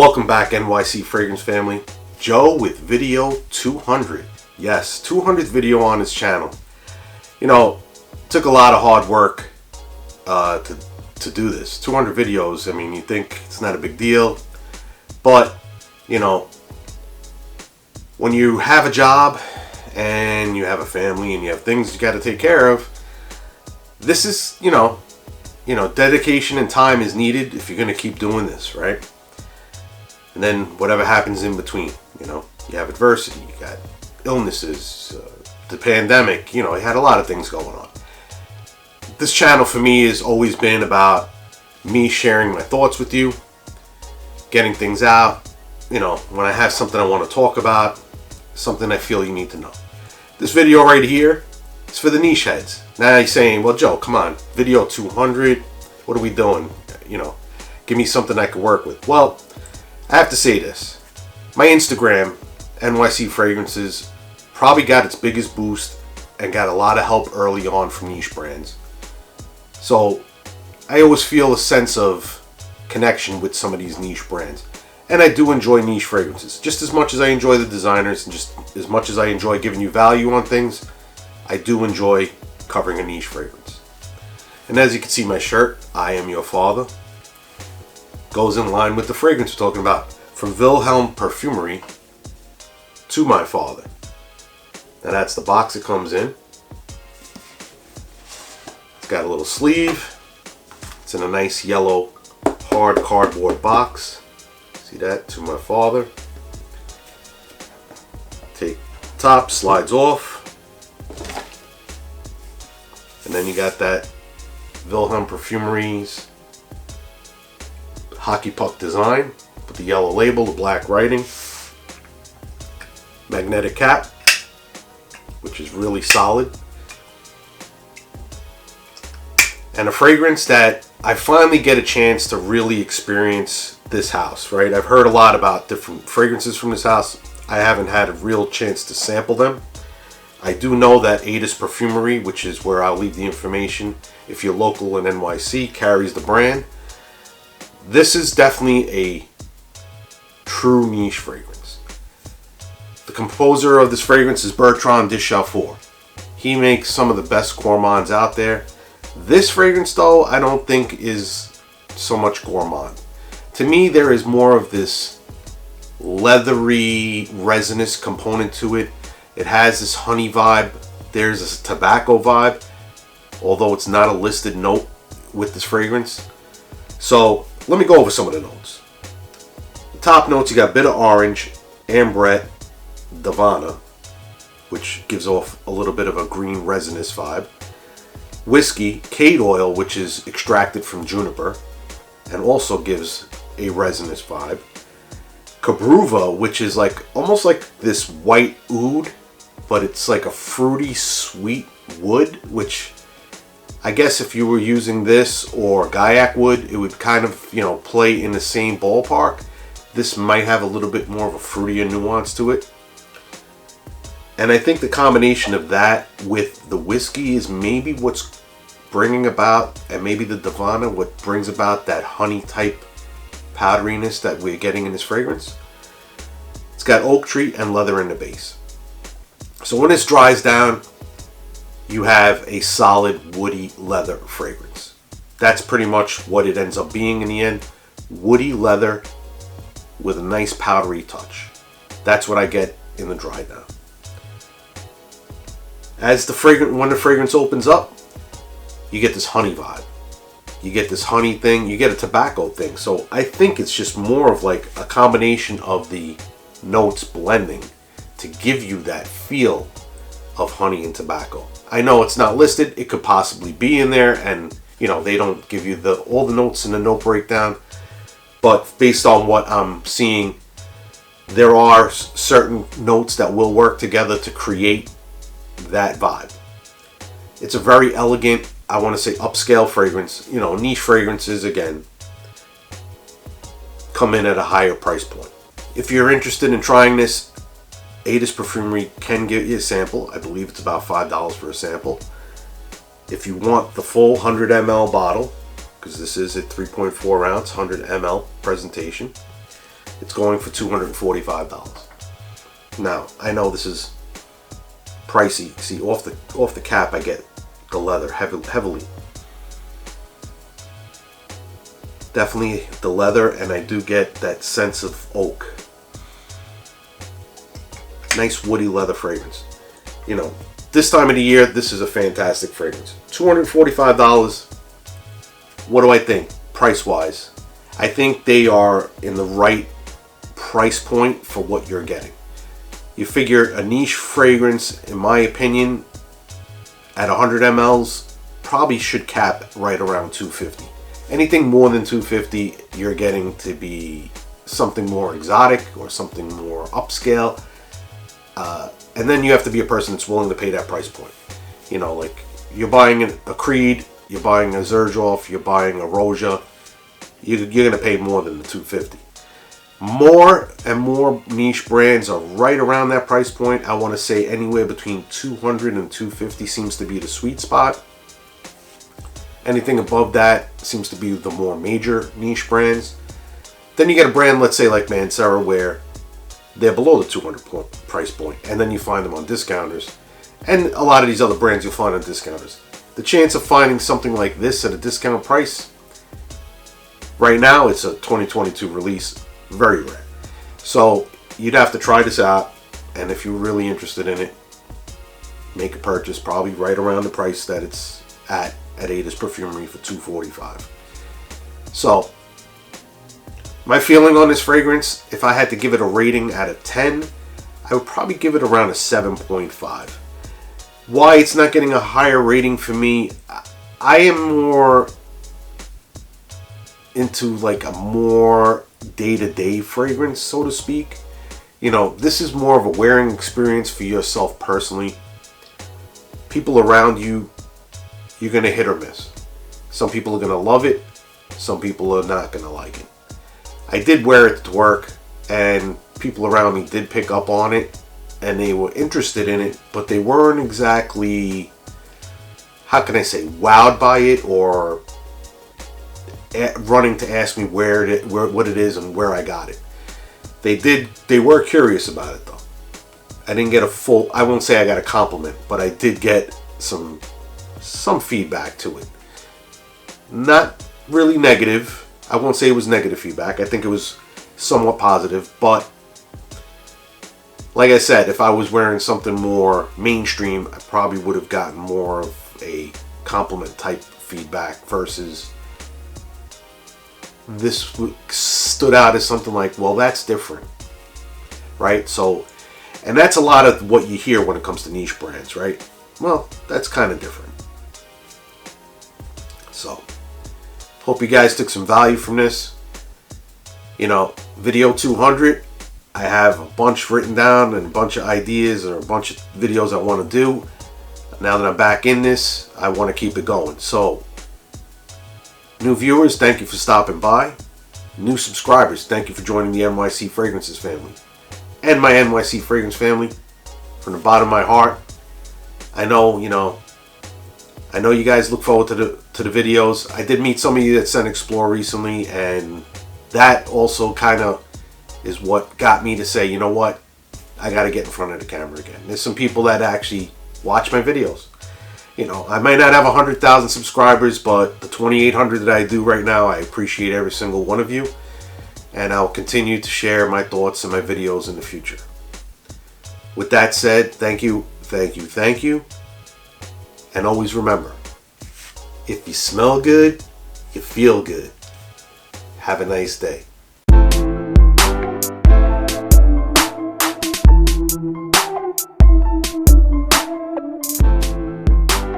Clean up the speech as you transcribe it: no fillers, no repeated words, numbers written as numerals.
Welcome back, NYC Fragrance family. Joe with video 200. Yes, 200th video on his channel. You know, it took a lot of hard work to do this. 200 videos, I mean, you think it's not a big deal. But, you know, when you have a job and you have a family and you have things you got to take care of, this is, you know, dedication and time is needed if you're going to keep doing this, right? And then whatever happens in between, you know, you have adversity, you got illnesses, the pandemic, you know, you had a lot of things going on. This channel for me has always been about me sharing my thoughts with you, getting things out, you know, when I have something I want to talk about, something I feel you need to know. This video right here, it's for the niche heads. Now you're saying, well, Joe, come on, video 200, what are we doing? You know, give me something I can work with. Well, I have to say this. My Instagram, NYC Fragrances, probably got its biggest boost and got a lot of help early on from niche brands. So I always feel a sense of connection with some of these niche brands. And I do enjoy niche fragrances. Just as much as I enjoy the designers and just as much as I enjoy giving you value on things, I do enjoy covering a niche fragrance. And as you can see, my shirt, I Am Your Father, goes in line with the fragrance we're talking about. From Vilhelm Parfumery, To My Father. Now that's the box it comes in. It's got a little sleeve. It's in a nice yellow hard cardboard box. See that? To My Father. Take top, slides off. And then you got that Vilhelm Parfumery's hockey puck design with the yellow label, the black writing, magnetic cap, which is really solid, and a fragrance that I finally get a chance to really experience this house, right? I've heard a lot about different fragrances from this house. I haven't had a real chance to sample them. I do know that Aedes Perfumery, which is where I'll leave the information if you're local in NYC, carries the brand. This is definitely a true niche fragrance. The composer of this fragrance is Bertrand de Chaufour. He makes some of the best gourmands out there. This fragrance, though, I don't think is so much gourmand. To me, there is more of this leathery, resinous component to it. It has this honey vibe. There's a tobacco vibe, although it's not a listed note with this fragrance. So let me go over some of the notes. The top notes, you got bitter orange, ambrette, davana, which gives off a little bit of a green resinous vibe. Whiskey, cade oil, which is extracted from juniper and also gives a resinous vibe. Cabruva, which is like almost like this white oud, but it's like a fruity sweet wood, which I guess if you were using this or Gaiac wood, it would kind of, you know, play in the same ballpark. This might have a little bit more of a fruitier nuance to it. And I think the combination of that with the whiskey is maybe what's bringing about, and maybe the Davana, what brings about that honey type powderiness that we're getting in this fragrance. It's got oak tree and leather in the base. So when this dries down, you have a solid woody leather fragrance. That's pretty much what it ends up being in the end. Woody leather with a nice powdery touch. That's what I get in the dry down. When the fragrance opens up, you get this honey vibe. You get this honey thing, you get a tobacco thing. So I think it's just more of like a combination of the notes blending to give you that feel of honey and tobacco. I know it's not listed, it could possibly be in there, and you know, they don't give you all the notes in the note breakdown, but based on what I'm seeing, there are certain notes that will work together to create that vibe. It's a very elegant, I want to say upscale fragrance. You know, niche fragrances, again, come in at a higher price point. If you're interested in trying this, Aedes Perfumery can give you a sample. I believe it's about $5 for a sample. If you want the full 100 ml bottle, because this is a 3.4 ounce 100 ml presentation, it's going for $245. Now, I know this is pricey. See, off the cap, I get the leather heavily. Definitely the leather, and I do get that sense of oak. Nice woody leather fragrance. You know, this time of the year, this is a fantastic fragrance. $245. What do I think, price-wise? I think they are in the right price point for what you're getting. You figure a niche fragrance, in my opinion, at 100 mLs, probably should cap right around $250. Anything more than $250, you're getting to be something more exotic or something more upscale. And then you have to be a person that's willing to pay that price point. You know, like you're buying a Creed, you're buying a Xerjoff, you're buying a Roja, you're going to pay more than the $250. More and more niche brands are right around that price point. I want to say anywhere between $200 and $250 seems to be the sweet spot. Anything above that seems to be the more major niche brands. Then you get a brand, let's say like Mancera, where they're below the $200 price point, and then you find them on discounters. And a lot of these other brands you'll find on discounters. The chance of finding something like this at a discount price, right now it's a 2022 release, very rare. So you'd have to try this out, and if you're really interested in it, make a purchase probably right around the price that it's at Aedes Perfumery for $245. So my feeling on this fragrance, if I had to give it a rating out of 10, I would probably give it around a 7.5. Why it's not getting a higher rating for me, I am more into like a more day-to-day fragrance, so to speak. You know, this is more of a wearing experience for yourself personally. People around you, you're going to hit or miss. Some people are going to love it. Some people are not going to like it. I did wear it to work, and people around me did pick up on it, and they were interested in it, but they weren't exactly, how can I say, wowed by it or running to ask me what it is and where I got it. They were curious about it though. I didn't get a full, I won't say I got a compliment, but I did get some feedback to it. Not really negative. I won't say it was negative feedback. I think it was somewhat positive, but like I said, if I was wearing something more mainstream, I probably would have gotten more of a compliment type feedback versus this stood out as something like, well, that's different, right? So, and that's a lot of what you hear when it comes to niche brands, right? Well, that's kind of different. So, hope you guys took some value from this. You know, video 200, I have a bunch written down and a bunch of ideas or a bunch of videos I want to do. Now that I'm back in this, I want to keep it going. So, new viewers, thank you for stopping by. New subscribers, thank you for joining the NYC Fragrances family. And my NYC Fragrance family, from the bottom of my heart, I know you guys look forward to the videos. I did meet some of you that sent Explore recently, and that also kind of is what got me to say, you know what, I got to get in front of the camera again. There's some people that actually watch my videos. You know, I might not have 100,000 subscribers, but the 2,800 that I do right now, I appreciate every single one of you. And I'll continue to share my thoughts and my videos in the future. With that said, thank you, thank you, thank you. And always remember, if you smell good, you feel good. Have a nice day.